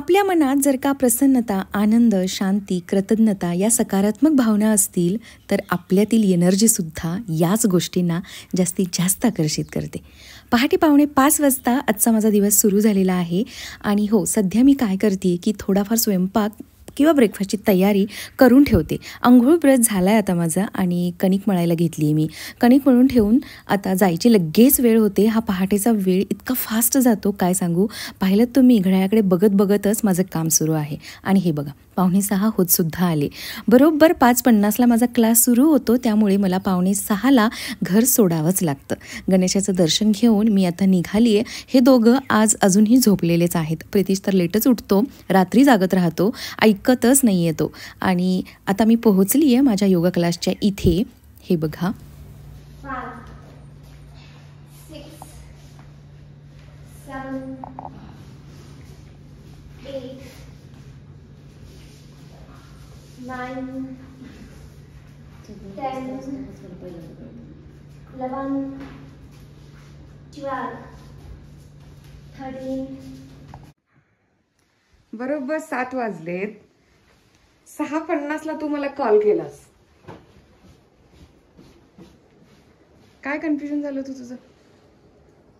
आपल्या मनात जर का प्रसन्नता, आनंद, शांती, कृतज्ञता या सकारात्मक भावना असतील तर आपल्यातील एनर्जीसुद्धा याच गोष्टींना जास्तीत जास्त आकर्षित करते. पहाटे 4:45 वाजता आजचा माझा दिवस सुरू झालेला आहे आणि हो, सध्या मी काय करते की थोडाफार स्वयंपाक किंवा ब्रेकफास्टची तयारी करून ठेवते. अंघोळ ब्रश झाला आहे आता माझा आणि कणिक मळायला घेतली आहे मी. कणिक मळून ठेवून आता जायची लगेच वेळ होते. हा पहाटेचा वेळ इतका फास्ट जातो काय सांगू. पाहिलं तुम्ही घड्याळाकडे बघत बघतच माझं काम सुरू आहे. आणि हे बघा 5:45 होतसुद्धा आले. बरोबर 5:50ला माझा क्लास सुरू होतो, त्यामुळे मला 5:45ला घर सोडावंच लागतं. गणेशाचं दर्शन घेऊन मी आता निघाली आहे. हे दोघं आज अजूनही झोपलेलेच आहेत. प्रितीश तर लेटच उठतो, रात्री जागत राहतो, ऐकतच नाही येतो. आणि आता मी पोहोचली आहे माझ्या योगा क्लासच्या इथे. हे बघा 5, 6, 7, 8, 9, 10, 11, 12, 13. बरोबर 7 वाजलेत. 6:50ला तू मला कॉल केलास. काय कन्फ्युजन झालं तू तुझं?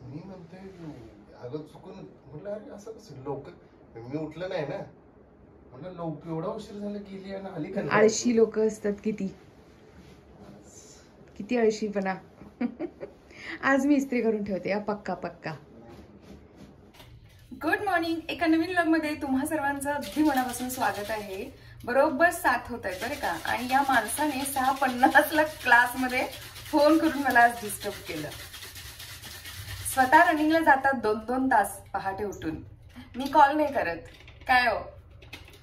मी म्हणतोय अगं चुकून म्हटलं अरे असं कसं लवकर मी उठलं नाही ना, म्हटलं लवकर एवढा उशीर झाला गेली आणि आली का? आळशी लोक असतात किती किती आळशीपणा. आज मी इस्त्री करून ठेवते पक्का पक्का. Good morning. एका नवीन व्लॉगमध्ये तुम्हा सर्वांचं अगदी मनापासून स्वागत आहे. बरोबर 7 होत आहे बरं का. आणि या माणसाने 6:50ला क्लासमध्ये फोन करून मला आज डिस्टर्ब केलं. स्वतः रनिंगला जातात 2-2 तास पहाटे उठून. मी कॉल नाही करत. काय हो?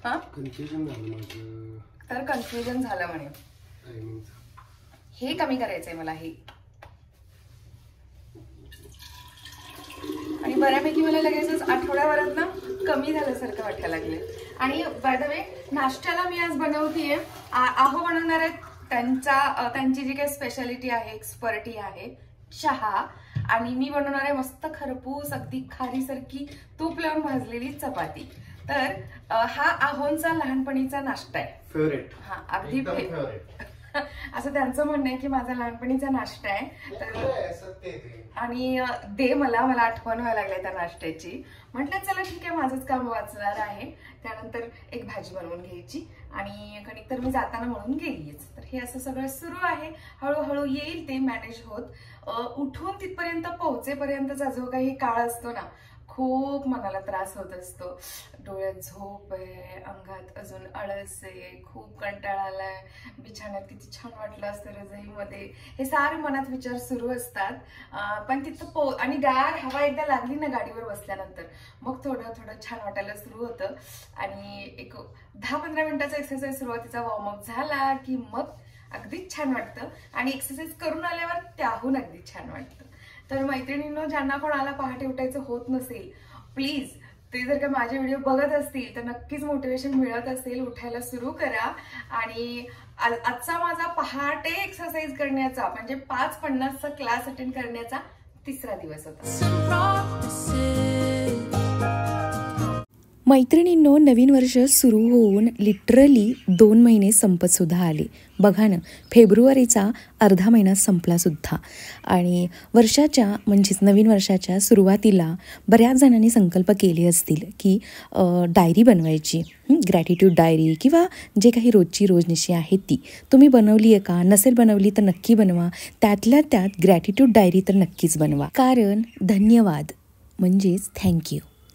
हा, कन्फ्युजन झालं माझं. तर कन्फ्युजन झालं म्हणे. हे कमी करायचंय मला हे. आणि बऱ्यापैकी मला लगेचच आठवड्याभरात ना कमी झाल्यासारखं वाटायला लागले. आणि बाय द वे नाश्त्याला मी आज बनवतीये, आहो बनवणार आहेत त्यांची जी काही स्पेशालिटी आहे, एक्सपर्टी आहे, चहा. आणि मी बनवणार आहे मस्त खरपूस अगदी खारीसारखी तूप लावून भाजलेली चपाती. तर हा आहोंचा लहानपणीचा नाश्ता आहे. फेवरेट. हा, अगदी फेवरेट. असं त्यांचं म्हणणं आहे की माझा लहानपणीचा नाश्ता आहे. तर आणि दे मला आठवण व्हायला लागली त्या नाश्त्याची. म्हटलं चला ठीक आहे, माझंच काम वाचणार आहे. त्यानंतर एक भाजी बनवून घ्यायची आणि कणिक तर मी जाताना म्हणून गेलीच. तर हे असं सगळं सुरू आहे. हळूहळू येईल ते मॅनेज होत. उठून तिथपर्यंत पोहोचेपर्यंतचा जो काही काळ असतो ना, खूप मनाला त्रास होत असतो. डोळ्यात झोप आहे, अंगात अजून आळस आहे, खूप कंटाळा आलाय, बिछाण्यात किती छान वाटलं असतं रजाईमध्ये, हे सारे मनात विचार सुरू असतात. पण तिथं आणि गार हवा एकदा लागली ना गाडीवर बसल्यानंतर, मग थोडं थोडं छान वाटायला सुरू होतं. आणि एक 10-15 मिनिटाचा एक्सरसाइज सुरुवातीचा वॉर्मअप झाला की मग अगदीच छान वाटतं. आणि एक्सरसाइज करून आल्यावर त्याहून अगदी छान वाटतं. तर मैत्रिणींनो, ज्यांना कोणाला पहाटे उठायचं होत नसेल, प्लीज ते जर का माझे व्हिडिओ बघत असतील तर नक्कीच मोटिवेशन मिळत असेल, उठायला सुरू करा. आणि आजचा माझा पहाटे एक्सरसाइज करण्याचा म्हणजे 5:50चा क्लास अटेंड करण्याचा 3रा दिवस होता. मैत्रिणींनो, नवीन वर्ष सुरू होऊन लिटरली 2 महिने संपतसुद्धा आले. बघा ना, फेब्रुवारीचा अर्धा महिना संपलासुद्धा. आणि वर्षाच्या म्हणजेच नवीन वर्षाच्या सुरुवातीला बऱ्याच जणांनी संकल्प केले असतील की डायरी बनवायची, ग्रॅटिट्यूड डायरी किंवा जे काही रोजची रोजनिशी आहे ती. तुम्ही बनवली आहे का? नसेल बनवली तर नक्की बनवा. त्यातल्या त्यात ग्रॅटिट्यूड डायरी तर नक्कीच बनवा. कारण धन्यवाद म्हणजेच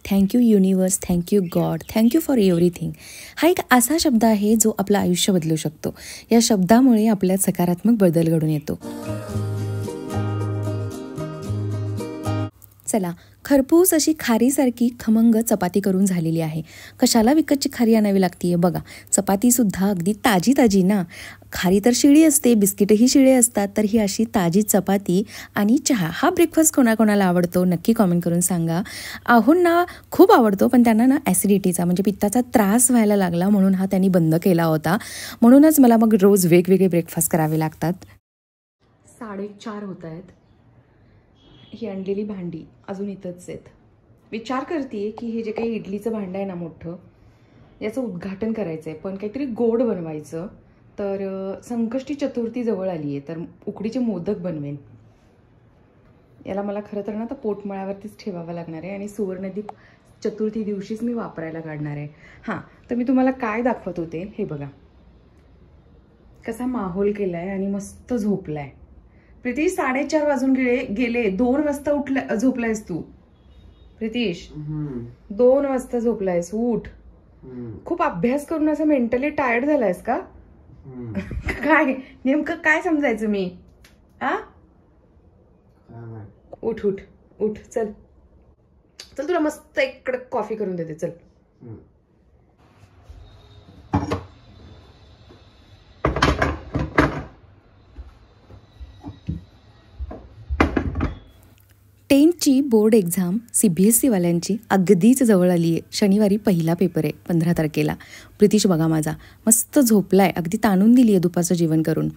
thank you universe, thank you God, thank you for everything हा एक असा शब्द आहे जो आपलं आयुष्य बदलू शकतो. या शब्दामुळे आपल्यात सकारात्मक बदल घडून येतो. चला, खरपूस अशी खारीसारखी खमंग चपाती करून झालेली आहे. कशाला विकतची खारी आणावी लागतीये बघा. चपातीसुद्धा अगदी ताजी ना. खारी तर शिळी असते, बिस्किटही शिळे असतात. तर ही अशी ताजी चपाती आणि चहा. हा ब्रेकफास्ट कोणाकोणाला आवडतो नक्की कॉमेंट करून सांगा. आहोंना खूप आवडतो, पण त्यांना ना ॲसिडिटीचा म्हणजे पित्ताचा त्रास व्हायला लागला, म्हणून हा त्यांनी बंद केला होता. म्हणूनच मला मग रोज वेगवेगळे ब्रेकफास्ट करावे लागतात. 4:30 होत आहेत. ही आणलेली भांडी अजून इथंच आहेत. विचार करते की हे जे काही इडलीचं भांडं आहे ना मोठं, याचं उद्घाटन करायचं आहे, पण काहीतरी गोड बनवायचं. तर संकष्टी चतुर्थी जवळ आली आहे, तर उकडीचे मोदक बनवेन. याला मला खरं तर ना आता पोटमळ्यावरतीच ठेवावं लागणार आहे आणि सुवर्णदीप चतुर्थी दिवशीच मी वापरायला काढणार आहे. हां, तर मी तुम्हाला काय दाखवत होते हे बघा. कसा माहोल केलाय आणि मस्त झोपलाय. प्रितीश 4:30 वाजून गेले 2 वाजता झोपलायस तू. प्रितीश 2 वाजता झोपलायस. उठ. खूप अभ्यास करून असं मेंटली टायर्ड झालायस का? काय नेमकं काय समजायचं मी? आ उठ उठ उठ. चल चल, तुला मस्त एक कडक कॉफी करून देते. चल. टेन्थची बोर्ड एक्झाम CBSE वाल्यांची अगदीच जवळ आली आहे. शनिवारी पहिला पेपर आहे 15 तारखेला. प्रितीश बघा माझा मस्त झोपलाय, अगदी ताणून दिली आहे दुपारचं जेवण करून.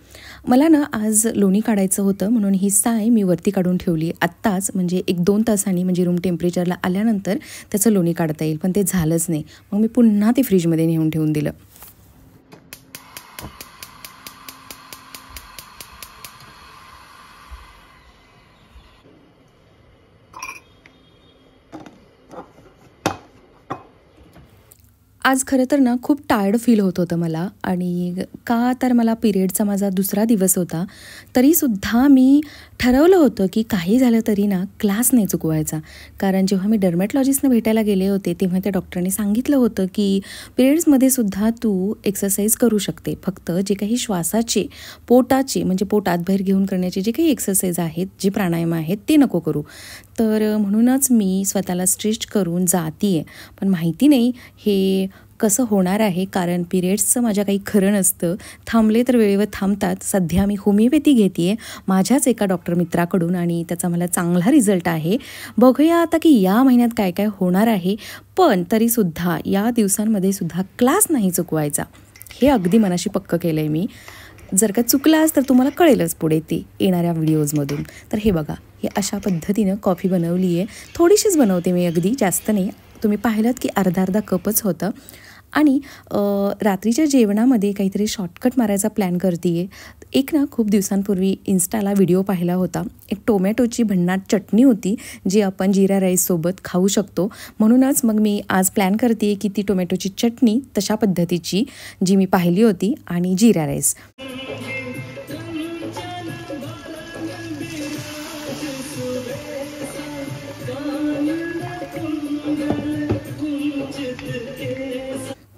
मला ना आज लोणी काढायचं होतं, म्हणून ही साय मी वरती काढून ठेवली आत्ताच, म्हणजे 1-2 तासांनी म्हणजे रूम टेम्परेचरला आल्यानंतर त्याचं लोणी काढता येईल. पण ते झालंच नाही. मग मी पुन्हा ते फ्रीजमध्ये नेऊन ठेवून दिलं. आज खरं तर ना खूप टायर्ड फील होत होतं मला. आणि का तर मला पिरियडचा माझा दुसरा दिवस होता. तरीसुद्धा मी ठरवलं होतं की काही झालं तरी ना क्लास नाही चुकवायचा. कारण जेव्हा मी डर्मॅटॉलॉजिस्टनं भेटायला गेले होते तेव्हा त्या डॉक्टरांनी सांगितलं होतं की पिरियड्समध्ये सुद्धा तू एक्सरसाइज करू शकते. फक्त जे काही श्वासाचे, पोटाचे म्हणजे पोट आतबाहेर घेऊन करण्याचे जे काही एक्सरसाइज आहेत, जे प्राणायाम आहेत ते नको करू. तर म्हणूनच मी स्वतःला स्ट्रेच करून जाते. पण माहिती नाही हे कसं होणार आहे, कारण पिरियड्सचं माझ्या काही खरं नसतं. थांबले तर वेळेवर थांबतात. सध्या मी होमिओपॅथी घेते आहे माझ्याच एका डॉक्टर मित्राकडून आणि त्याचा मला चांगला रिझल्ट आहे. बघूया आता की या महिन्यात काय काय होणार आहे. पण तरीसुद्धा या दिवसांमध्ये सुद्धा क्लास नाही चुकवायचा, हे अगदी मनाशी पक्कं केलं आहे मी. जर का चुकलास तर तुम्हाला कळेलच पुढे ते येणाऱ्या व्हिडिओजमधून. तर हे बघा, हे अशा पद्धतीनं कॉफी बनवली आहे. थोडीशीच बनवते मी, अगदी जास्त नाही. तुम्ही पाहिलं की अर्धा कपच होतं. आणि रात्रीच्या जेवणामध्ये काहीतरी शॉर्टकट मारायचा प्लॅन करते आहे. एक ना खूप दिवसांपूर्वी इन्स्टाला व्हिडिओ पाहिला होता. एक टोमॅटोची भन्नाट चटणी होती जी आपण जिरा राईससोबत खाऊ शकतो. म्हणूनच मग मी आज प्लॅन करते की ती टोमॅटोची चटणी तशा पद्धतीची जी मी पाहिली होती आणि जिरा राईस.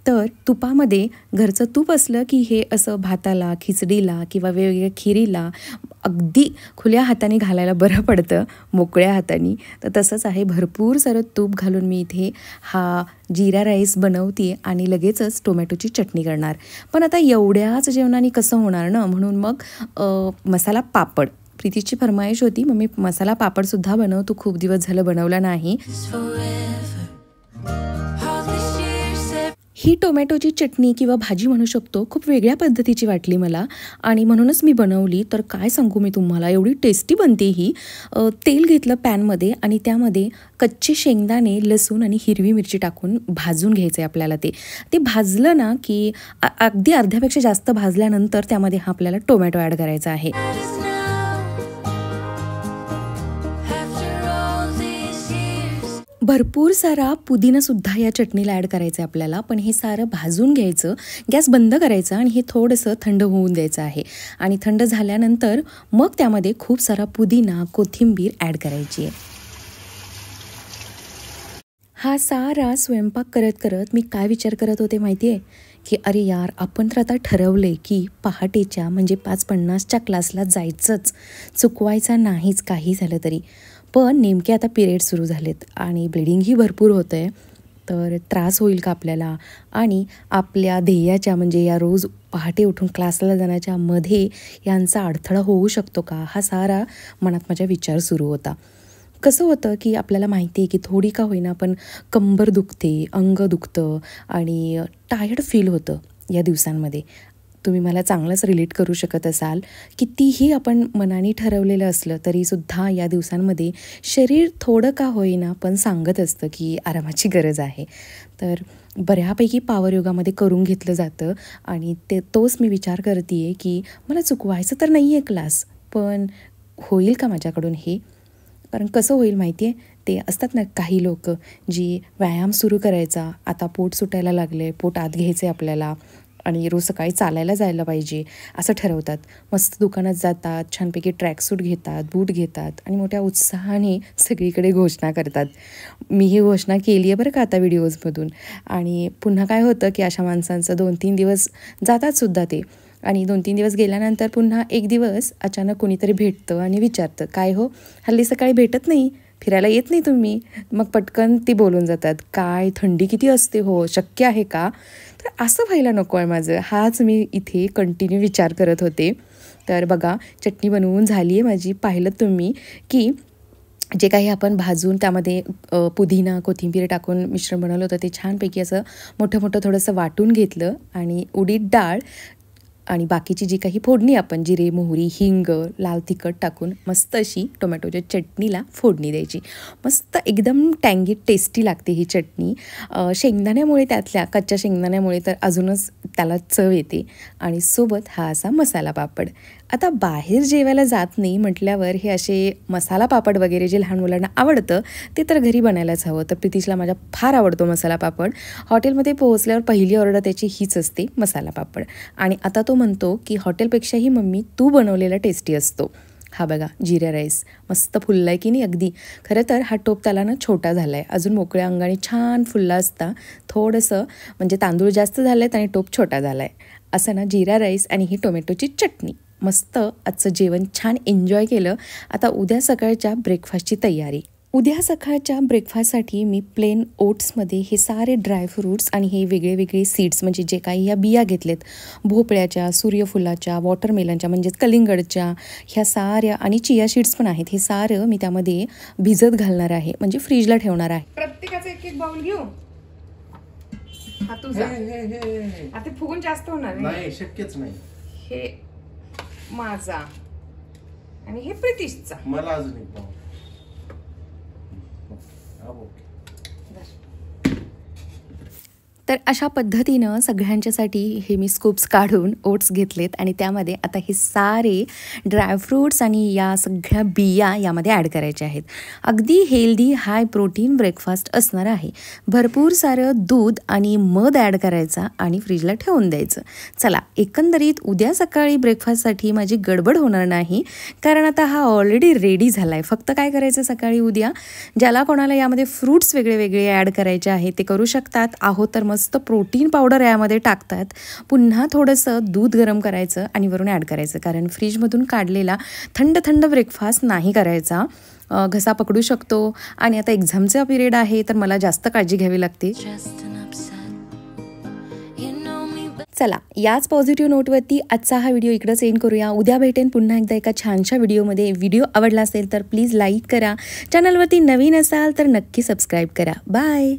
तर तुपामध्ये घरचं तूप असलं की हे असं भाताला, खिचडीला किंवा वेगवेगळ्या खिरीला अगदी खुल्या हाताने घालायला बरं पडतं, मोकळ्या हाताने. तर तसंच आहे, भरपूर सारं तूप घालून मी इथे हा जिरा राईस बनवते आणि लगेचच टोमॅटोची चटणी करणार. पण आता एवढ्याच जेवणाने कसं होणार ना, म्हणून मग मसाला पापड प्रीतीची फरमाईश होती. मग मी मसाला पापडसुद्धा बनवतो, खूप दिवस झालं बनवला नाही. ही टोमॅटोची चटणी किंवा भाजी म्हणू शकतो, खूप वेगळ्या पद्धतीची वाटली मला आणि म्हणूनच मी बनवली. तर काय सांगू मी तुम्हाला, एवढी टेस्टी बनते ही. तेल घेतलं पॅनमध्ये आणि त्यामध्ये कच्चे शेंगदाणे, लसूण आणि हिरवी मिरची टाकून भाजून घ्यायचं आहे आपल्याला. ते भाजलं ना की अगदी अर्ध्यापेक्षा जास्त भाजल्यानंतर त्यामध्ये हा आपल्याला टोमॅटो ॲड करायचा आहे. भरपूर सारा पुदिनासुद्धा या चटणीला ॲड करायचं आहे आपल्याला. पण हे सारं भाजून घ्यायचं, गॅस बंद करायचा आणि हे थोडंसं थंड होऊन द्यायचं आहे. आणि थंड झाल्यानंतर मग त्यामध्ये खूप सारा पुदिना, कोथिंबीर ॲड करायची आहे. हा सारा स्वयंपाक करत करत मी काय विचार करत होते माहिती आहे की अरे यार, आपण तर आता ठरवले की पहाटेच्या म्हणजे 5:50च्या क्लासला जायचंच, चुकवायचा नाहीच काही झालं तरी. पण नेमके आता पिरियड सुरू झालेत आणि ब्लिडिंगही भरपूर होतं आहे. तर त्रास होईल का आपल्याला आणि आपल्या ध्येयाच्या म्हणजे या रोज पहाटे उठून क्लासला जाण्याच्या मध्ये यांचा अडथळा होऊ शकतो का, हा सारा मनात माझा विचार सुरू होता. कसं होतं की आपल्याला माहिती आहे की थोडी का होईना पण कंबर दुखते, अंग दुखतं आणि टायर्ड फील होतं या दिवसांमध्ये. तुम्ही मला चांगलंच रिलेट करू शकत असाल. कितीही आपण मनाने ठरवलेलं असलं तरीसुद्धा या दिवसांमध्ये शरीर थोडं का होईना पण सांगत असतं की आरामाची गरज आहे. तर बऱ्यापैकी पॉवर योगामध्ये करून घेतलं जातं आणि तोच मी विचार करते आहे की मला चुकवायचं तर नाही आहे क्लास, पण होईल का माझ्याकडून हे? कारण कसं होईल माहिती आहे, ते असतात ना काही लोक जी व्यायाम सुरू करायचा, आता पोट सुटायला लागले, पोट आत घ्यायचे आपल्याला आणि रोज सकाळी चालायला जायला पाहिजे असं ठरवतात. मस्त दुकानात जातात, छानपैकी ट्रॅकसूट घेतात, बूट घेतात आणि मोठ्या उत्साहाने सगळीकडे घोषणा करतात. मी ही घोषणा केली आहे बरं का आता व्हिडिओजमधून. आणि पुन्हा काय होतं की अशा माणसांचं 2-3 दिवस जातातसुद्धा ते, आणि 2-3 दिवस गेल्यानंतर पुन्हा एक दिवस अचानक कोणीतरी भेटतं आणि विचारतं, काय हो हल्ली सकाळी भेटत नाही, फिरायला येत नाही तुम्ही? मग पटकन ती बोलून जातात, काय थंडी किती असते हो, शक्य आहे का? तर असं व्हायला नको आहे माझं. हाच मी इथे कंटिन्यू विचार करत होते. तर बघा चटणी बनवून झाली आहे माझी. पाहिलं तुम्ही की जे काही आपण भाजून त्यामध्ये पुदिना कोथिंबीर टाकून मिश्रण बनवलं होतं ते छानपैकी असं मोठं मोठं थोडंसं वाटून घेतलं आणि उडीद डाळ आणि बाकीची जी काही फोडणी आपण जिरे मोहरी हिंग लाल तिखट टाकून मस्त अशी टोमॅटोच्या चटणीला फोडणी द्यायची. मस्त एकदम टँगी टेस्टी लागते ही चटणी. शेंगदाण्यामुळे, त्यातल्या कच्च्या शेंगदाण्यामुळे तर अजूनच त्याला चव येते. आणि सोबत हा असा मसाला पापड. आता बाहेर जेवायला जात नाही म्हटल्यावर हे असे मसाला पापड वगैरे जे लहान मुलांना आवडतं ते तर घरी बनायलाच हवं. तर प्रितीशला माझ्या फार आवडतो मसाला पापड. हॉटेलमध्ये पोहोचल्यावर पहिली ऑर्डर त्याची हीच असते, मसाला पापड. आणि आता तो म्हणतो की हॉटेलपेक्षाही मम्मी तू बनवलेला टेस्टी असतो. हा बघा जिरा राईस मस्त फुलला आहे की नाही अगदी. खरं तर हा टोप त्याला ना छोटा झाला आहे, अजून मोकळ्या अंगाने छान फुलला असता. थोडंसं म्हणजे तांदूळ जास्त झाले आहेत आणि टोप छोटा झाला आहे. असं ना जिरा राईस आणि ही टोमॅटोची चटणी. मस्त आजचं जेवण छान एन्जॉय केलं. आता उद्या सकाळच्या ब्रेकफास्टची तयारी. उद्या सकाळच्या ब्रेकफास्टसाठी मी प्लेन ओट्समध्ये हे सारे ड्रायफ्रूट्स आणि हे वेगळे वेगळे सीड्स म्हणजे जे काही ह्या बिया घेतलेत, भोपळ्याच्या, सूर्यफुलाच्या, वॉटरमेलनच्या म्हणजेच कलिंगडच्या, ह्या साऱ्या आणि चिया सीड्स पण आहेत. हे सारं मी त्यामध्ये भिजत घालणार आहे, म्हणजे फ्रीजला ठेवणार आहे. प्रत्येकाचा एक एक बाउल घेऊ. हा तुझा. आता फुगून जास्त होणार नाही, शक्यच नाही. हे माझा आणि हे प्रितीशचा. मला अजून एक पाव. तर अशा पद्धतीनं सगळ्यांच्यासाठी हे मी स्कूप्स काढून ओट्स घेतलेत आणि त्यामध्ये आता हे सारे ड्रायफ्रूट्स आणि या सगळ्या बिया यामध्ये ॲड करायच्या आहेत. अगदी हेल्दी हाय प्रोटीन ब्रेकफास्ट असणार आहे. भरपूर सारं दूध आणि मध ॲड करायचा आणि फ्रीजला ठेवून द्यायचं. चला एकंदरीत उद्या सकाळी ब्रेकफास्टसाठी माझी गडबड होणार नाही, कारण आता हा ऑलरेडी रेडी झाला आहे. फक्त काय करायचं सकाळी उद्या, ज्याला कोणाला यामध्ये फ्रूट्स वेगळे वेगळे ॲड करायचे आहेत ते करू शकतात. आहो तर मस्त प्रोटीन पावडर यामध्ये टाकतात. पुन्हा थोडंसं दूध गरम करायचं आणि वरून ॲड करायचं, कारण फ्रीजमधून काढलेला थंड थंड ब्रेकफास्ट नाही करायचा, घसा पकडू शकतो. आणि आता एक्झामचा पिरियड आहे तर मला जास्त काळजी घ्यावी लागते. चला याच पॉझिटिव्ह नोटवरती आजचा हा व्हिडिओ इकडंच एंड करूया. उद्या भेटेन पुन्हा एकदा एका छानशा व्हिडिओमध्ये. व्हिडिओ आवडला असेल तर प्लीज लाईक करा. चॅनलवरती नवीन असाल तर नक्की सबस्क्राईब करा. बाय.